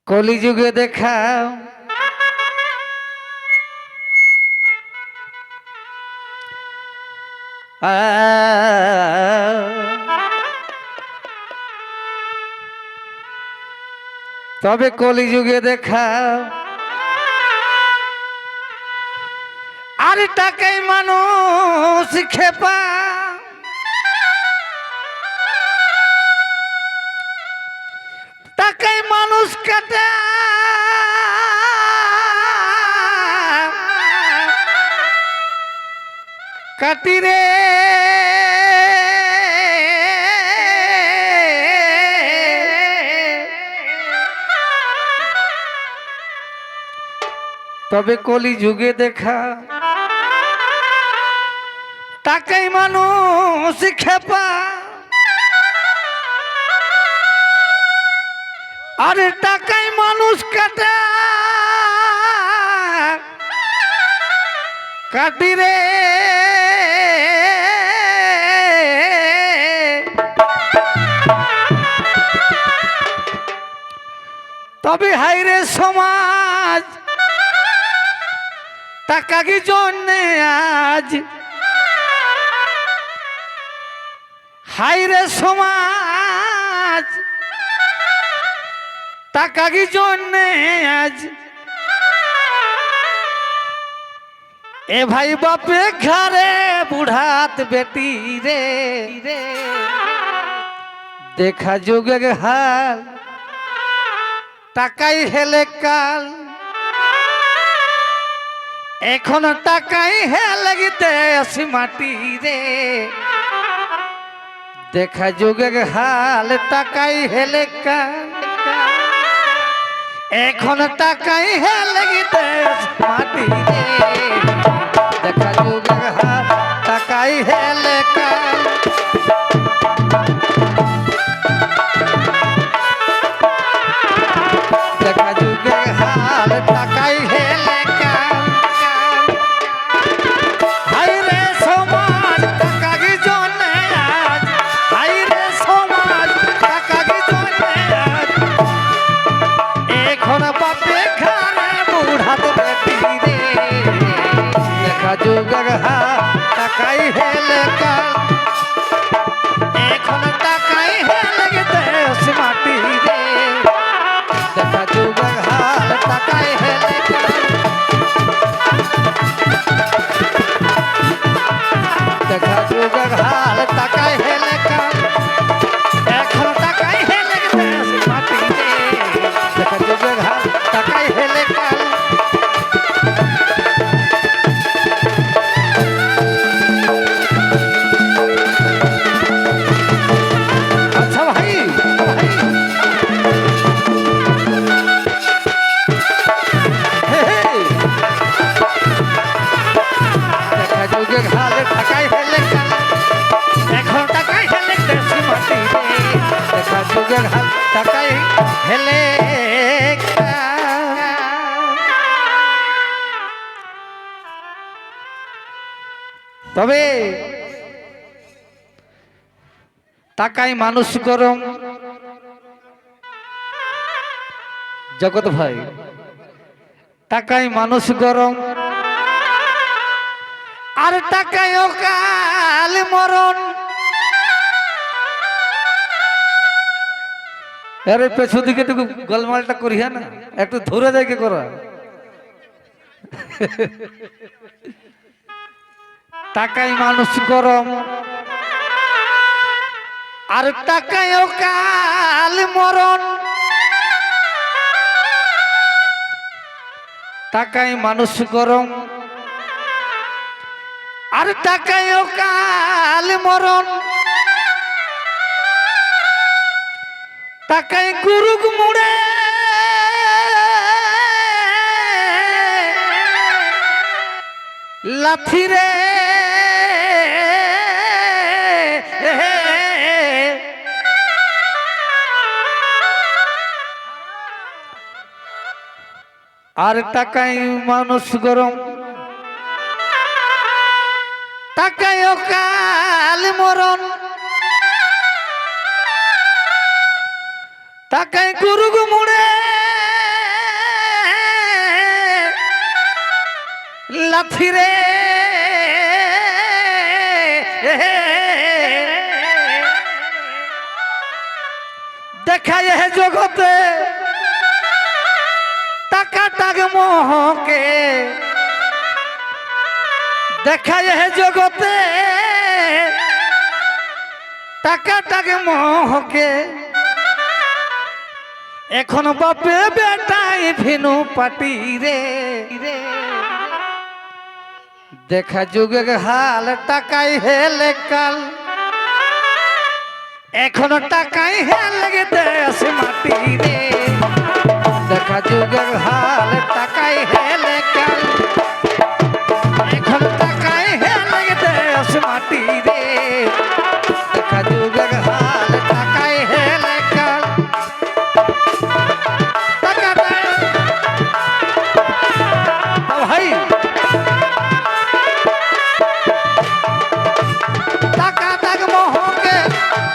কলিযুগে দেখা তবে কলিযুগে দেখা আর টাকাই মানুষ খেপা টাকাই মানুষ কাটা কাটি রে তবে কলিযুগে দেখা টাকাই মানুষ খেপা আরে টাকাই মানুষ কাটা কাটি রে তবে হাইরে সমাজ টাকা কি জন্যে আজ হাইরে সমাজ টাকা কি জন্যে আজ এ ভাই বাপে ঘরে বুড়াত বেটি রে দেখা যুগে হাল টাকাই হেলে কাল এখন টাকাই হেলে গিতে আসি মাটি রে দেখা যুগে হাল টাকাই হেলে কাল এখন টাকাই হেলে গিতে মাটি রে দেখা যুগে হাল টাকাই হেলে কাল দেখা যুগে হাল টাকাই হেলে কাল হাইরে সমাজ টাকা কি জন্যে আজ হাইরে সমাজ টাকা কি জন্যে আজ এখন বাপে ঘরে বুড়াত বেটি রে দেখা যুগে হাল টাকাই হেলে কাল এখন টাকাই হেলে গেতে মাটি রে দেখা যুগে হাল টাকাই হেলে কাল দেখা যুগে হাল টাকাই হেলে কাল এখন টাকাই হেলে গেতে মাটি রে দেখা যুগে হাল টাকাই হেলে কাল আচ্ছা ভাই দেখা যুগে হাল টাকাই হেলে কাল এখন টাকাই হেলে দেশি মাটি রে দেখা যুগে হাল টাকাই হেলে তবে টাকাই মানুষ গরম জগৎ ভাই টাকাই মানুষ গরম আর টাকাই অকাল মরণ আরে পেছু দিকে একটু গোলমালটা করিয়া না একটু ধরে দেখে করা টাকাই মানুষ গরম আর টাকাই অকাল মরণ টাকাই মানুষ গরম আর টাকাই অকাল মরণ টাকাই গুরুক মুড়ে লাথি রে আর টাকাই মানুষ গরম টাকাই অকাল মরণ টাকাই গুরুগ মুড়ে সাথী রে দেখায় হে জগতে টাকাটাকে মোহকে দেখায় হে জগতে টাকাটাকে মোহকে এখন বাপে বেটাই ভিনু পাটি রে দেখা যুগের হাল টাকাই হেলে কাল এখন টাকাই হেলে দেশ মাটি রে দেখা যুগের হাল টাকাই হেলে কাল এখন টাকাই হেলে দেশ মাটি রে দেখা যুগের হাল টাকাই হেলে কাল ভাই টাকা টাক মোহকে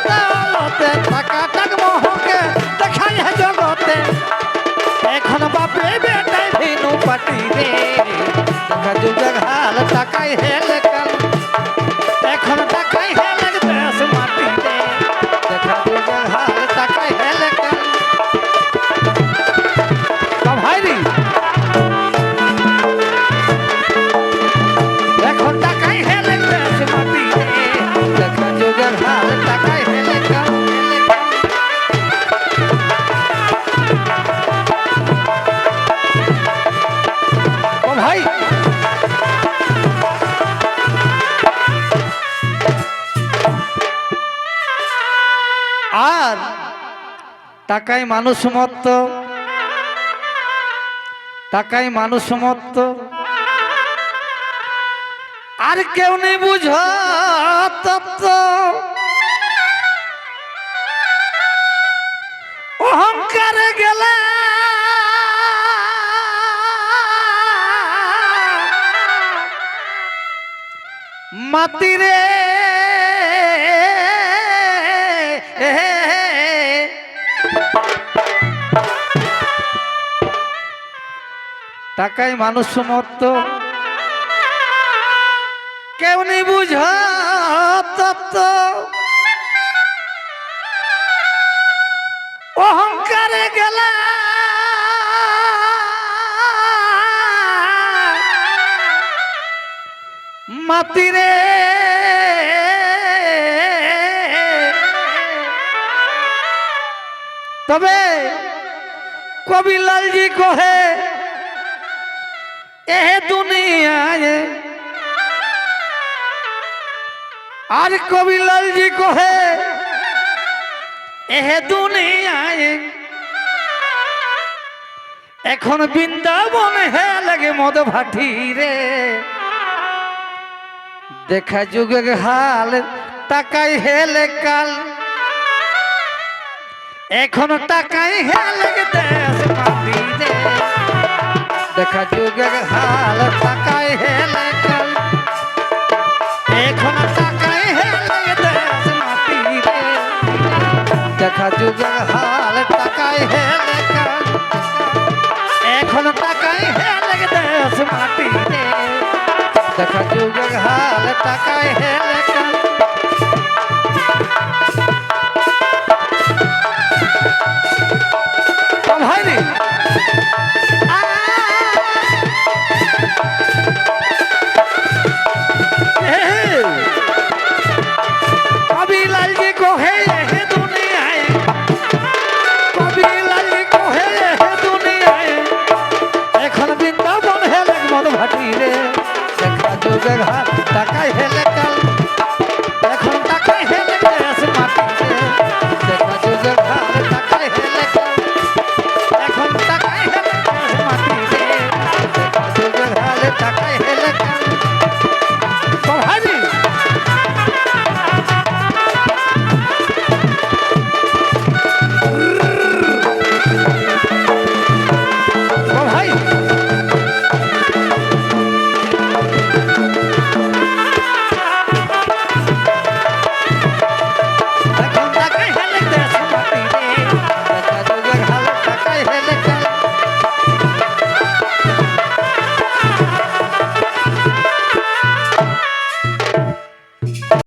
দৌলতে টাকা টাক মোহকে দেখাই হে জগতে এখন বাপে বেটাই ভিনু পাটি রে দেখা যুগের হাল টাকাই হেলে কাল এখন টাকাই হেলে দেশ মাটি রে দেখা যুগের হাল টাকাই হেলে কাল ভাই রে এখন টাকাই হেলে দেশ মাটি রে দেখা যুগের হাল টাকাই হেলে কাল ও ভাই আর টাকাই মানুষ মত্ত টাকাই মানুষ মত্ত আর কেউ নেই বুঝ তত্ত্ব অহংকারে গেলে মাতিরে টাকাই মানুষ মত্ত কেউ নেই বুঝ তত্ত্ব অহংকারে গেলে মাতিরে তবে কবিলাল জি কহে এ দুনিয়ায় আর কবিলাল জি কহে এ দুনিয়ায় এখন বৃন্দাবন হে লাগে মদ ভাটি রে দেখা যুগের হাল টাকাই হেলে কাল এখন টাকাই হেলে দেশ মাটি রে দেখা যুগের হাল টাকাই হেলে কাল এখন টাকাই হেলে দেশ মাটি রে দেখা যুগের হাল টাকাই হেলে কাল এখন টাকাই হেলে দেশ মাটি রে দেখা যুগের হাল টাকাই হেলে কাল